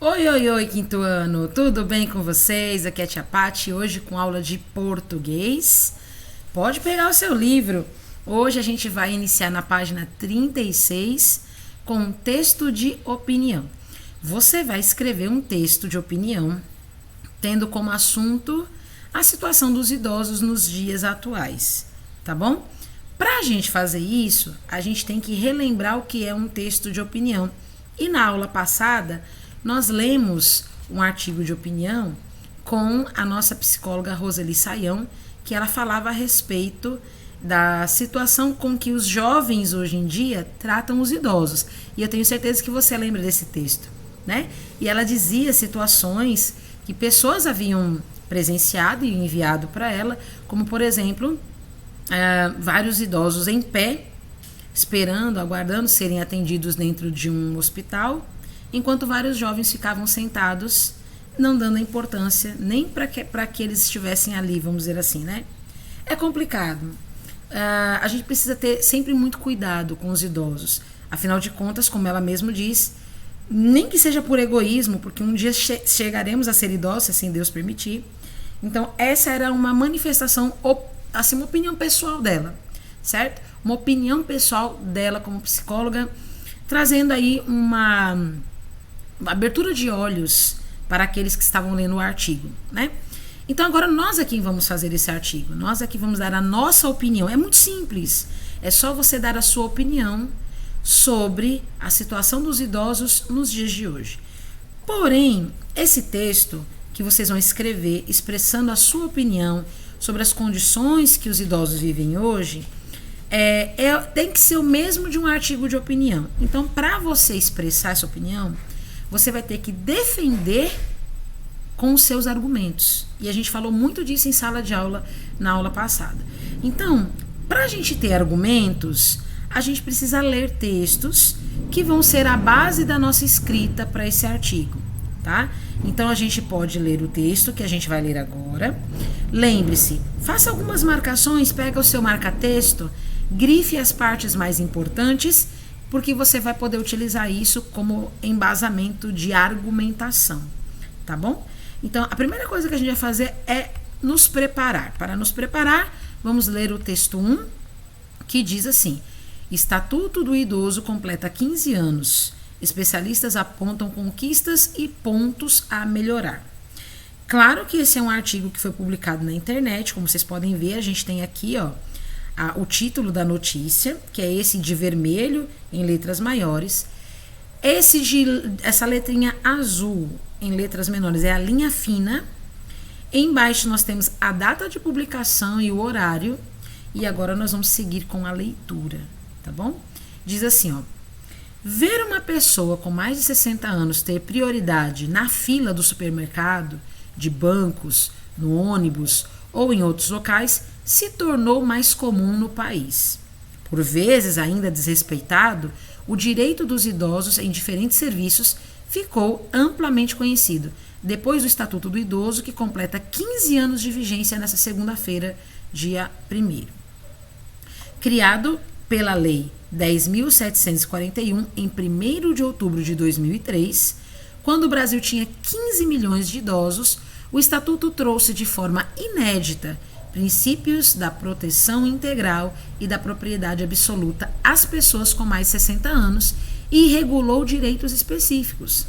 Oi, oi, oi, quinto ano, tudo bem com vocês? Aqui é a Tia Paty, hoje com aula de português. Pode pegar o seu livro. Hoje a gente vai iniciar na página 36 com um texto de opinião. Você vai escrever um texto de opinião tendo como assunto a situação dos idosos nos dias atuais, tá bom? Para a gente fazer isso, a gente tem que relembrar o que é um texto de opinião. E na aula passada, nós lemos um artigo de opinião com a nossa psicóloga Roseli Saião, que ela falava a respeito da situação com que os jovens hoje em dia tratam os idosos. E eu tenho certeza que você lembra desse texto, né? E ela dizia situações que pessoas haviam presenciado e enviado para ela, como por exemplo, vários idosos em pé, esperando, aguardando serem atendidos dentro de um hospital, enquanto vários jovens ficavam sentados, não dando importância nem para que eles estivessem ali, vamos dizer assim, né? É complicado. A gente precisa ter sempre muito cuidado com os idosos. Afinal de contas, como ela mesma diz, nem que seja por egoísmo, porque um dia chegaremos a ser idosos, se assim Deus permitir. Então, essa era uma manifestação, assim, uma opinião pessoal dela, certo? Uma opinião pessoal dela como psicóloga, trazendo aí uma abertura de olhos para aqueles que estavam lendo o artigo, né? Então agora nós aqui vamos fazer esse artigo, nós aqui vamos dar a nossa opinião. É muito simples, é só você dar a sua opinião sobre a situação dos idosos nos dias de hoje. Porém, esse texto que vocês vão escrever expressando a sua opinião sobre as condições que os idosos vivem hoje, tem que ser o mesmo de um artigo de opinião. Então, para você expressar essa opinião, você vai ter que defender com os seus argumentos. E a gente falou muito disso em sala de aula, na aula passada. Então, para a gente ter argumentos, a gente precisa ler textos que vão ser a base da nossa escrita para esse artigo, tá? Então, a gente pode ler o texto que a gente vai ler agora. Lembre-se, faça algumas marcações, pega o seu marca-texto, grife as partes mais importantes, porque você vai poder utilizar isso como embasamento de argumentação, tá bom? Então, a primeira coisa que a gente vai fazer é nos preparar. Para nos preparar, vamos ler o texto 1, que diz assim: Estatuto do Idoso completa 15 anos. Especialistas apontam conquistas e pontos a melhorar. Claro que esse é um artigo que foi publicado na internet, como vocês podem ver, a gente tem aqui, ó, o título da notícia, que é esse de vermelho em letras maiores. Essa letrinha azul em letras menores é a linha fina. Embaixo nós temos a data de publicação e o horário. E agora nós vamos seguir com a leitura, tá bom? Diz assim, ó: ver uma pessoa com mais de 60 anos ter prioridade na fila do supermercado, de bancos, no ônibus ou em outros locais se tornou mais comum no país. Por vezes ainda desrespeitado, o direito dos idosos em diferentes serviços ficou amplamente conhecido depois do Estatuto do Idoso, que completa 15 anos de vigência nesta segunda-feira, dia 1º. Criado pela Lei 10.741, em 1º de outubro de 2003, quando o Brasil tinha 15 milhões de idosos, o Estatuto trouxe de forma inédita princípios da proteção integral e da propriedade absoluta às pessoas com mais de 60 anos e regulou direitos específicos.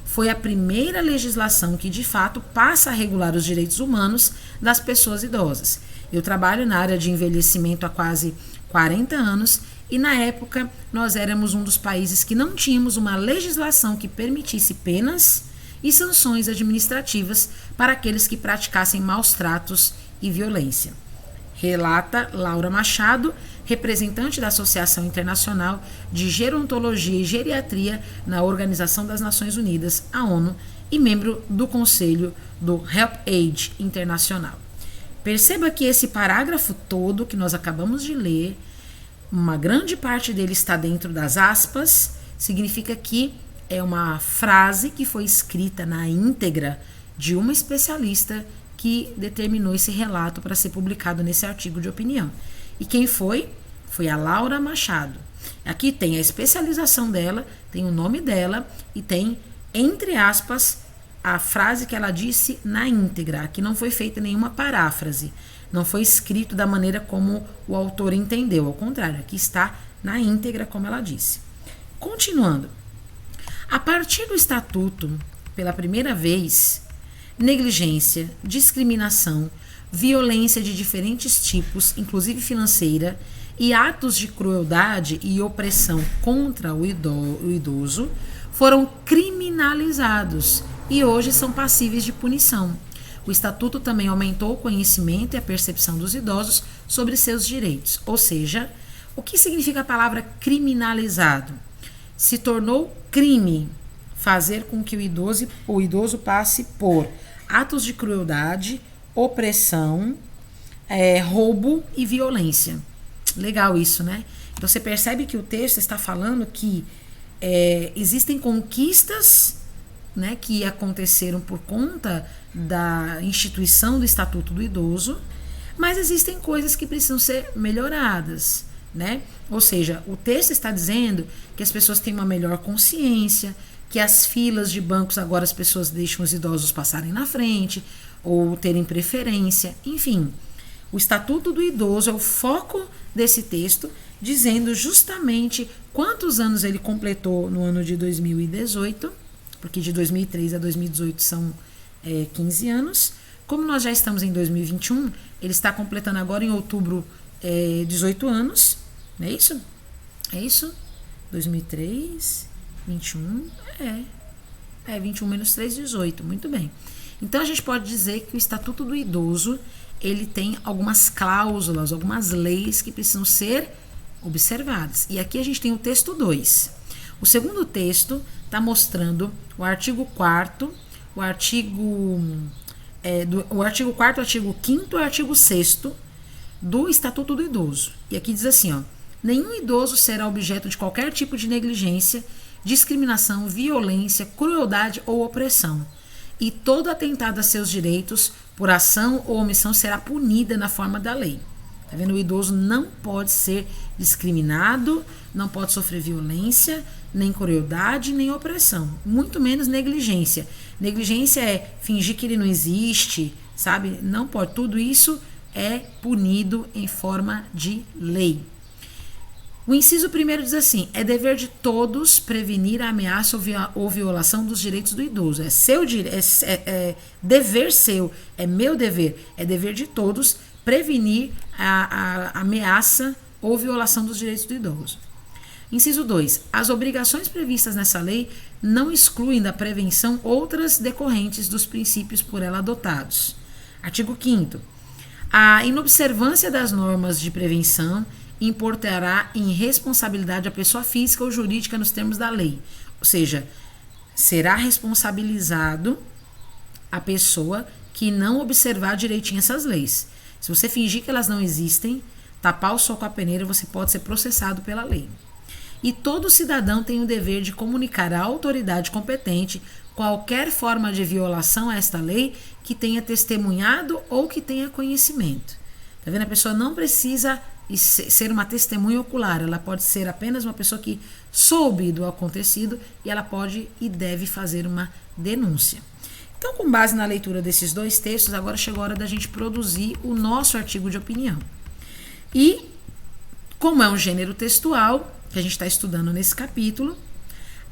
Foi a primeira legislação que, de fato, passa a regular os direitos humanos das pessoas idosas. Eu trabalho na área de envelhecimento há quase 40 anos e, na época, nós éramos um dos países que não tínhamos uma legislação que permitisse penas e sanções administrativas para aqueles que praticassem maus tratos e violência. Relata Laura Machado, representante da Associação Internacional de Gerontologia e Geriatria na Organização das Nações Unidas, a ONU, e membro do Conselho do HelpAge Internacional. Perceba que esse parágrafo todo que nós acabamos de ler, uma grande parte dele está dentro das aspas, significa que é uma frase que foi escrita na íntegra de uma especialista que determinou esse relato para ser publicado nesse artigo de opinião. E quem foi? Foi a Laura Machado. Aqui tem a especialização dela, tem o nome dela e tem entre aspas, a frase que ela disse na íntegra. Aqui não foi feita nenhuma paráfrase. Não foi escrito da maneira como o autor entendeu. Ao contrário, aqui está na íntegra, como ela disse. Continuando. A partir do estatuto, pela primeira vez, negligência, discriminação, violência de diferentes tipos, inclusive financeira, e atos de crueldade e opressão contra o idoso foram criminalizados e hoje são passíveis de punição. O Estatuto também aumentou o conhecimento e a percepção dos idosos sobre seus direitos. Ou seja, o que significa a palavra criminalizado? Se tornou crime fazer com que o idoso passe por atos de crueldade, opressão, roubo e violência. Legal isso, né? Então você percebe que o texto está falando que existem conquistas, né, que aconteceram por conta da instituição do Estatuto do Idoso, mas existem coisas que precisam ser melhoradas, né? Ou seja, o texto está dizendo que as pessoas têm uma melhor consciência, que as filas de bancos agora as pessoas deixam os idosos passarem na frente ou terem preferência, enfim. O Estatuto do Idoso é o foco desse texto, dizendo justamente quantos anos ele completou no ano de 2018, porque de 2003 a 2018 são 15 anos. Como nós já estamos em 2021, ele está completando agora em outubro 18 anos, não é isso? É isso? 2003, 21, 21 menos 3, 18, muito bem. Então a gente pode dizer que o Estatuto do Idoso, ele tem algumas cláusulas, algumas leis que precisam ser observadas. E aqui a gente tem o texto 2. O segundo texto está mostrando o artigo 4º, o artigo 4º, artigo 5º e o artigo 6º do Estatuto do Idoso. E aqui diz assim, ó: nenhum idoso será objeto de qualquer tipo de negligência, discriminação, violência, crueldade ou opressão. E todo atentado a seus direitos, por ação ou omissão, será punida na forma da lei. Tá vendo? O idoso não pode ser discriminado, não pode sofrer violência, nem crueldade, nem opressão. Muito menos negligência. Negligência é fingir que ele não existe, sabe? Não pode. Tudo isso é punido em forma de lei. O inciso 1º diz assim: é dever de todos prevenir a ameaça ou violação dos direitos do idoso. É seu dever seu, é meu dever, é dever de todos prevenir a ameaça ou violação dos direitos do idoso. Inciso 2. As obrigações previstas nessa lei não excluem da prevenção outras decorrentes dos princípios por ela adotados. Artigo 5º. A inobservância das normas de prevenção importará em responsabilidade a pessoa física ou jurídica nos termos da lei. Ou seja, será responsabilizado a pessoa que não observar direitinho essas leis. Se você fingir que elas não existem, tapar o sol com a peneira, você pode ser processado pela lei. E todo cidadão tem o dever de comunicar à autoridade competente qualquer forma de violação a esta lei que tenha testemunhado ou que tenha conhecimento. Tá vendo? A pessoa não precisa ser uma testemunha ocular, ela pode ser apenas uma pessoa que soube do acontecido e ela pode e deve fazer uma denúncia. Então, com base na leitura desses dois textos, agora chegou a hora da gente produzir o nosso artigo de opinião. E, como é um gênero textual que a gente está estudando nesse capítulo,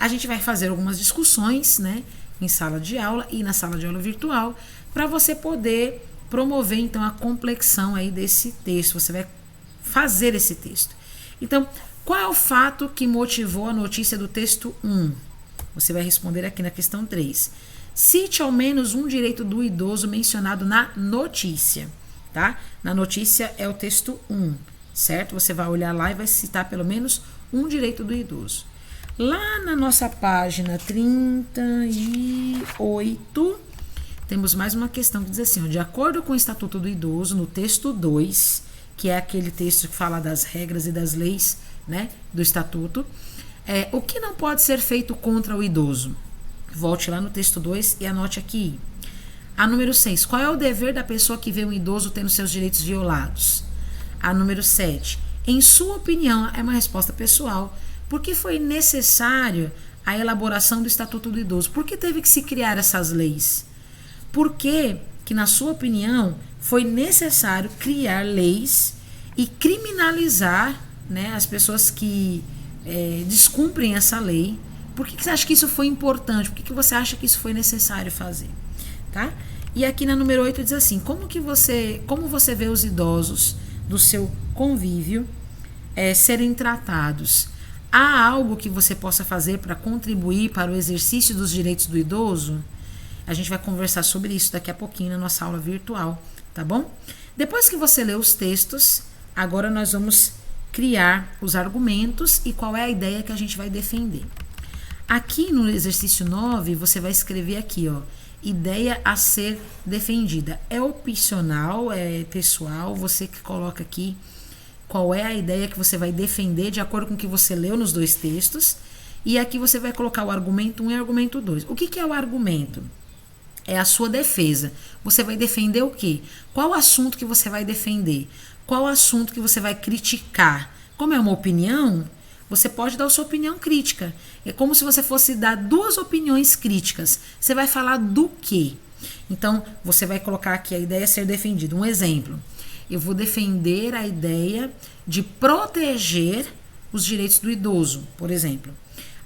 a gente vai fazer algumas discussões, né, em sala de aula e na sala de aula virtual, para você poder promover, então, a complexão aí desse texto. Você vai fazer esse texto. Então, qual é o fato que motivou a notícia do texto 1? Você vai responder aqui na questão 3. Cite ao menos um direito do idoso mencionado na notícia, tá? Na notícia é o texto 1, certo? Você vai olhar lá e vai citar pelo menos um direito do idoso. Lá na nossa página 38, temos mais uma questão que diz assim, ó: de acordo com o Estatuto do Idoso, no texto 2, que é aquele texto que fala das regras e das leis, né, do Estatuto, o que não pode ser feito contra o idoso? Volte lá no texto 2 e anote aqui. A número 6, qual é o dever da pessoa que vê um idoso tendo seus direitos violados? A número 7, em sua opinião, é uma resposta pessoal, por que foi necessário a elaboração do Estatuto do Idoso. Por que teve que se criar essas leis? Por que, na sua opinião, foi necessário criar leis e criminalizar, né, as pessoas que descumprem essa lei? Por que você acha que isso foi importante? Por que você acha que isso foi necessário fazer? Tá? E aqui na número 8 diz assim: como você vê os idosos do seu convívio serem tratados? Há algo que você possa fazer para contribuir para o exercício dos direitos do idoso? A gente vai conversar sobre isso daqui a pouquinho na nossa aula virtual, tá bom? Depois que você lê os textos, agora nós vamos criar os argumentos e qual é a ideia que a gente vai defender. Aqui no exercício 9, você vai escrever aqui, ó, ideia a ser defendida. É opcional, é pessoal, você que coloca aqui qual é a ideia que você vai defender de acordo com o que você leu nos dois textos. E aqui você vai colocar o argumento 1 e o argumento 2. O que é o argumento? É a sua defesa. Você vai defender o quê? Qual assunto que você vai defender? Qual assunto que você vai criticar? Como é uma opinião, você pode dar a sua opinião crítica. É como se você fosse dar duas opiniões críticas. Você vai falar do quê? Então, você vai colocar aqui a ideia a ser defendida. Um exemplo. Eu vou defender a ideia de proteger os direitos do idoso, por exemplo.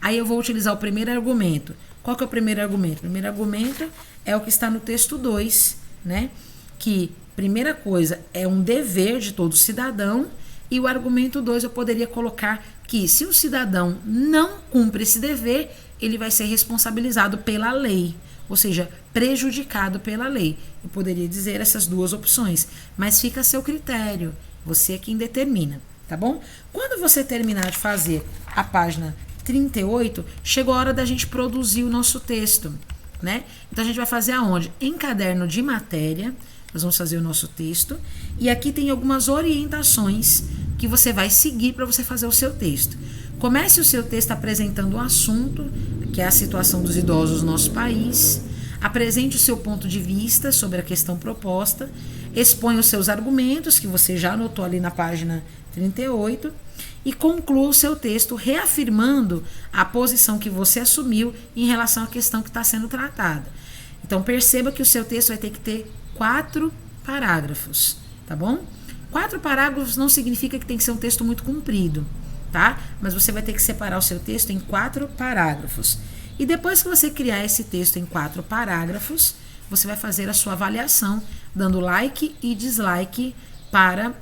Aí eu vou utilizar o primeiro argumento. Qual que é o primeiro argumento? O primeiro argumento é o que está no texto 2, né? Que, primeira coisa, é um dever de todo cidadão. E o argumento 2 eu poderia colocar que se o cidadão não cumpre esse dever, ele vai ser responsabilizado pela lei, ou seja, prejudicado pela lei. Eu poderia dizer essas duas opções, mas fica a seu critério, você é quem determina, tá bom? Quando você terminar de fazer a página 38, chegou a hora da gente produzir o nosso texto, né? Então a gente vai fazer aonde? Em caderno de matéria, nós vamos fazer o nosso texto, e aqui tem algumas orientações que você vai seguir para você fazer o seu texto. Comece o seu texto apresentando o assunto, que é a situação dos idosos no nosso país. Apresente o seu ponto de vista sobre a questão proposta. Exponha os seus argumentos, que você já anotou ali na página 38. E conclua o seu texto reafirmando a posição que você assumiu em relação à questão que está sendo tratada. Então, perceba que o seu texto vai ter que ter 4 parágrafos, tá bom? 4 parágrafos não significa que tem que ser um texto muito comprido, tá? Mas você vai ter que separar o seu texto em 4 parágrafos. E depois que você criar esse texto em 4 parágrafos, você vai fazer a sua avaliação, dando like e dislike para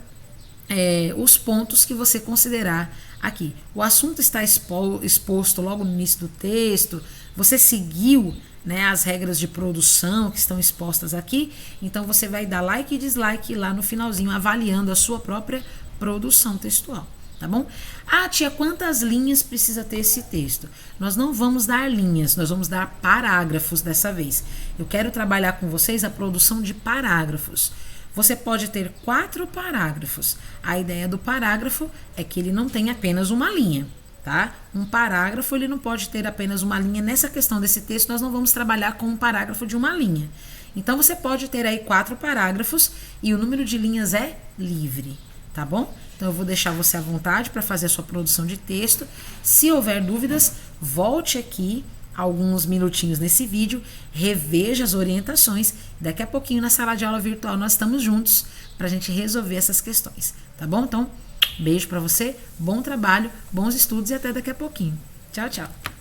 os pontos que você considerar aqui. O assunto está exposto logo no início do texto, você seguiu, né, as regras de produção que estão expostas aqui, então você vai dar like e dislike lá no finalzinho, avaliando a sua própria produção textual, tá bom? Ah, tia, quantas linhas precisa ter esse texto? Nós não vamos dar linhas, nós vamos dar parágrafos dessa vez. Eu quero trabalhar com vocês a produção de parágrafos. Você pode ter 4 parágrafos. A ideia do parágrafo é que ele não tem apenas uma linha, tá? Um parágrafo, ele não pode ter apenas uma linha. Nessa questão desse texto, nós não vamos trabalhar com um parágrafo de uma linha. Então, você pode ter aí 4 parágrafos e o número de linhas é livre, tá bom? Então, eu vou deixar você à vontade para fazer a sua produção de texto. Se houver dúvidas, volte aqui alguns minutinhos nesse vídeo, reveja as orientações. Daqui a pouquinho, na sala de aula virtual, nós estamos juntos para a gente resolver essas questões, tá bom? Então, beijo para você, bom trabalho, bons estudos e até daqui a pouquinho. Tchau, tchau.